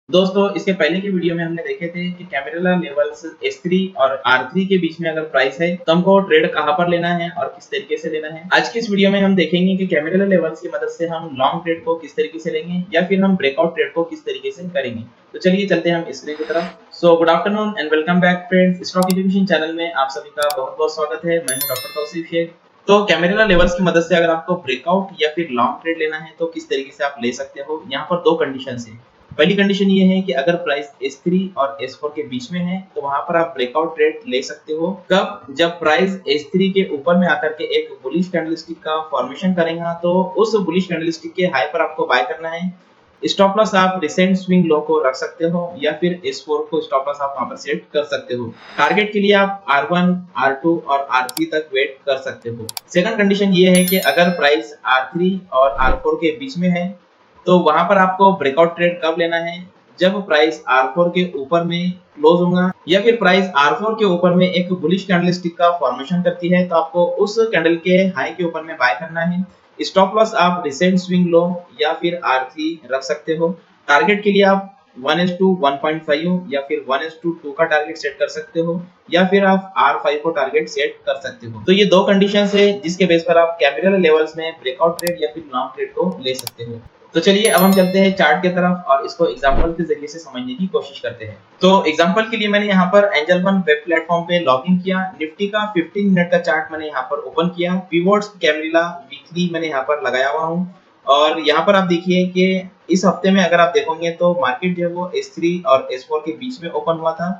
दोस्तों इसके पहले की वीडियो में हमने देखे थे कि कैमेरा लेवल्स S3 और R3 के बीच में अगर प्राइस है तो हमको ट्रेड कहां पर लेना है और किस तरीके से लेना है। आज की इस वीडियो में हम देखेंगे कि कैमेरा लेवल्स की मदद से हम लॉन्ग ट्रेड को किस तरीके से लेंगे या फिर हम ब्रेकआउट ट्रेड को किस तरीके से करेंगे। तो चलिए चलते हैं हम स्क्रीन की तरफ। So good afternoon and welcome back friends, stock education channel में आप सभी का बहुत बहुत स्वागत है। मैं हूं डॉक्टर तौसीफ शेख। तो कैमेरा लेवल्स की मदद से अगर आपको ब्रेकआउट या फिर लॉन्ग ट्रेड लेना है तो किस तरीके से आप ले सकते हो। यहाँ पर दो कंडीशन है। पहली कंडीशन ये है कि अगर प्राइस S3 और S4 के बीच में है तो वहां पर आप ब्रेकआउट ट्रेड ले सकते हो। कब? जब प्राइस S3 के ऊपर में आकर के एक बुलिश कैंडलस्टिक का फॉर्मेशन करेगा तो उस बुलिश कैंडलस्टिक के हाई पर आपको बाय करना है। स्टॉप लॉस आप रिसेंट स्विंग लो को रख सकते हो या फिर S4 को स्टॉप लॉस आप वहां पर सेट कर सकते हो। टारगेट के लिए आप R1, R2 और R3 तक वेट कर सकते हो। सेकंड कंडीशन ये है कि अगर प्राइस R3 और R4 के बीच में है तो वहां पर आपको ब्रेकआउट ट्रेड कब लेना है? जब प्राइस R4 के ऊपर में क्लोज होगा या फिर प्राइस R4 के ऊपर में एक बुलिश कैंडलस्टिक का फॉर्मेशन करती है तो आपको उस कैंडल के हाई के ऊपर में बाय करना है। स्टॉप लॉस आप रिसेंट स्विंग लो या फिर R3 रख सकते हो। टारगेट के लिए आप 1:1.5 या फिर 1:2 का टारगेट सेट कर सकते हो या फिर आप R5 को टारगेट सेट कर सकते हो। तो ये दो कंडीशंस है जिसके बेस पर आप कैपिटल लेवल्स में ब्रेकआउट ट्रेड या फिर लॉन्ग ट्रेड को ले सकते हो। तो चलिए अब हम चलते हैं चार्ट की तरफ और इसको एग्जांपल के जरिए से समझने की कोशिश करते हैं। तो एग्जांपल के लिए मैंने यहाँ पर एंजल वन वेब प्लेटफॉर्म पे लॉगिन किया। निफ्टी का 15 मिनट का चार्ट मैंने यहाँ पर ओपन किया। पिवोट्स कैमरिला वीकली मैंने यहाँ पर लगाया हुआ हूँ और यहाँ पर आप देखिए कि इस हफ्ते में अगर आप देखोगे तो मार्केट जो है वो S3 और S4 के बीच में ओपन हुआ था।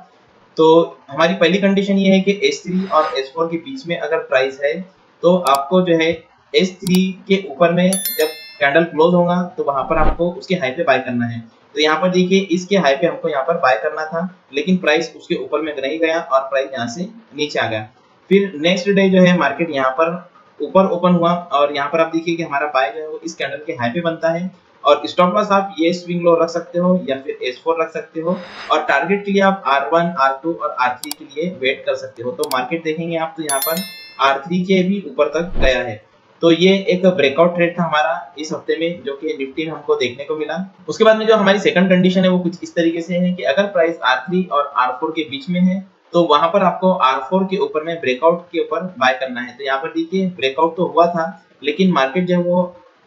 तो हमारी पहली कंडीशन ये है कि S3 और S4 के बीच में अगर प्राइस है तो आपको जो है S3 के ऊपर में जब कैंडल क्लोज होगा तो वहां पर आपको उसके हाई पे बाय करना है। तो यहाँ पर देखिए इसके हाई पे हमको यहाँ पर बाय करना था लेकिन प्राइस उसके ऊपर में नहीं गया और प्राइस यहाँ से नीचे आ गया। फिर नेक्स्ट डे जो है मार्केट यहाँ पर ऊपर ओपन हुआ और यहाँ पर आप देखिए कि हमारा बाय जो है वो इस कैंडल के हाई पे बनता है और स्टॉप लॉस आप ये स्विंग लो रख सकते हो या फिर S4 रख सकते हो और टारगेट के लिए आप R1, R2 और R3 के लिए वेट कर सकते हो। तो मार्केट देखेंगे आप तो यहाँ पर R3 के भी ऊपर तक गया है। तो ये एक ब्रेकआउट ट्रेड था हमारा इस हफ्ते में जो कि निफ्टी में हमको देखने को मिला। उसके बाद में जो हमारी सेकंड कंडीशन है वो कुछ इस तरीके से है कि अगर प्राइस R3 और R4 के बीच में है तो वहां पर आपको R4 के ऊपर में ब्रेकआउट के ऊपर बाय करना है। तो यहाँ पर देखिए ब्रेकआउट तो हुआ था लेकिन मार्केट जो है वो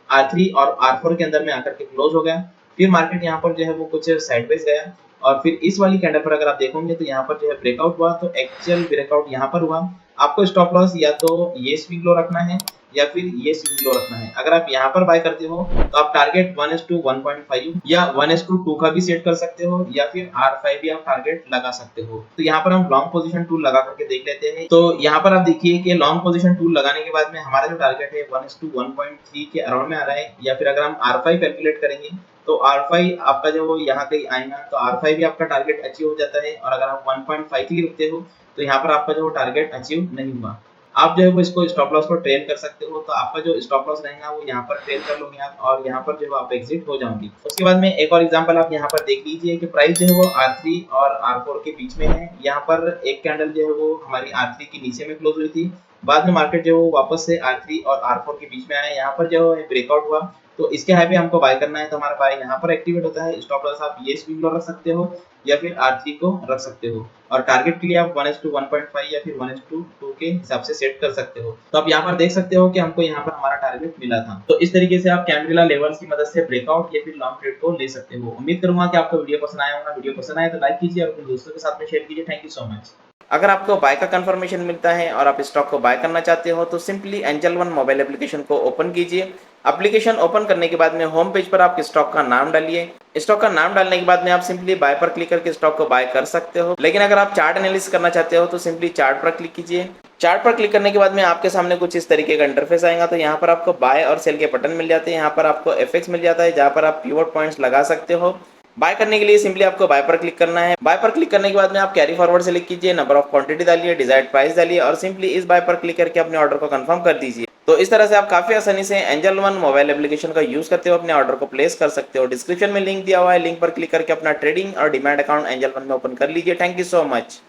R3 और R4 के अंदर में आकर के क्लोज हो गया। फिर मार्केट यहाँ पर जो है वो कुछ साइडवेज गया और फिर इस वाली कैंडल पर अगर आप देखोगे तो यहाँ पर जो है ब्रेकआउट हुआ तो एक्चुअल ब्रेकआउट यहाँ पर हुआ। आपको स्टॉप लॉस या तो ये स्विंग लो रखना है या फिर ये स्विंग लो रखना है। अगर आप यहाँ पर बाय करते हो तो आप टारगेट 1:1.5 या 1:2 का भी सेट कर सकते हो या फिर R5 भी आप टारगेट लगा सकते हो। तो यहाँ पर हम लॉन्ग पोजीशन टूल लगा करके देख लेते हैं। तो यहाँ पर आप देखिए कि लॉन्ग पोजीशन टूल लगाने के बाद में हमारा जो टारगेट है 1:1.3 के अराउंड में आ रहा है या फिर अगर हम R5 कैलकुलेट करेंगे तो R5 आपका जो वो यहाँ कहीं आएगा तो R5 भी आपका टारगेट अचीव हो जाता है और अगर आप 1.5 के लिए रखते हो तो यहाँ पर आपका जो टारगेट अचीव नहीं हुआ। आप जो है वो इसको स्टॉप लॉस को ट्रेन कर सकते हो तो आपका जो स्टॉप लॉस रहेगा वो यहाँ पर ट्रेन कर लोगे आप और यहाँ पर जो है आप एग्जिट हो जाओगे। उसके बाद में एक और एग्जांपल आप यहाँ पर देख लीजिए कि प्राइस जो है वो R3 और R4 के बीच में है। यहाँ पर एक कैंडल जो है वो हमारी R3 के नीचे में क्लोज हुई थी। बाद में मार्केट जो है वो वापस से R3 और R4 के बीच में आया। यहाँ पर जो है ब्रेकआउट हुआ तो इसके हाई पे हमको बाय करना है तो हमारा बाय यहाँ पर एक्टिवेट होता है। स्टॉप लॉस आप ये स्विंग लो रख सकते हो या फिर R3 को रख सकते हो और टारगेट के लिए आप 1:1.5 या फिर 1:2 के हिसाब से सेट कर सकते हो। तो आप यहाँ पर देख सकते हो कि हमको यहाँ पर हमारा टारगेट मिला था। तो इस तरीके से आप कैंडल लेवल्स की मदद से ब्रेकआउट या फिर लॉन्ग ट्रेड को ले सकते हो। उम्मीद करूंगा कि आपको वीडियो पसंद आया होगा। वीडियो पसंद आए तो लाइक कीजिए और अपने दोस्तों के साथ में शेयर कीजिए। Thank you so much. अगर आपको बाय का कंफर्मेशन मिलता है और आप स्टॉक को बाय करना चाहते हो तो simply angel one mobile application को ओपन कीजिए। एप्लीकेशन ओपन करने के बाद में होम पेज पर आप स्टॉक का नाम डालिए। स्टॉक का नाम डालने के बाद में आप सिंपली बाय पर क्लिक करके स्टॉक को बाय कर सकते हो। लेकिन अगर आप चार्ट एनालिसिस करना चाहते हो तो सिंपली चार्ट पर क्लिक कीजिए। चार्ट पर क्लिक करने के बाद में आपके सामने कुछ इस तरीके का इंटरफेस आएगा। तो यहाँ पर आपको बाय और सेल के बटन मिल जाते हैं। यहाँ पर आपको एफएक्स मिल जाता है जहाँ पर आप पिवट पॉइंट्स लगा सकते हो। बाय करने के लिए सिंपली आपको बाय पर क्लिक करना है। बाय पर क्लिक करने के बाद में आप कैरी फॉरवर्ड सेलेक्ट कीजिए, नंबर ऑफ क्वांटिटी डालिए, डिजायर्ड प्राइस डालिए और सिंपली इस बाय पर क्लिक करके अपने ऑर्डर को कंफर्म कर दीजिए। तो इस तरह से आप काफी आसानी से एंजल वन मोबाइल एप्लीकेशन का यूज करते हो अपने ऑर्डर को प्लेस कर सकते हो। डिस्क्रिप्शन में लिंक दिया हुआ है, लिंक पर क्लिक करके अपना ट्रेडिंग और डिमैट अकाउंट एंजल वन में ओपन कर लीजिए। Thank you so much.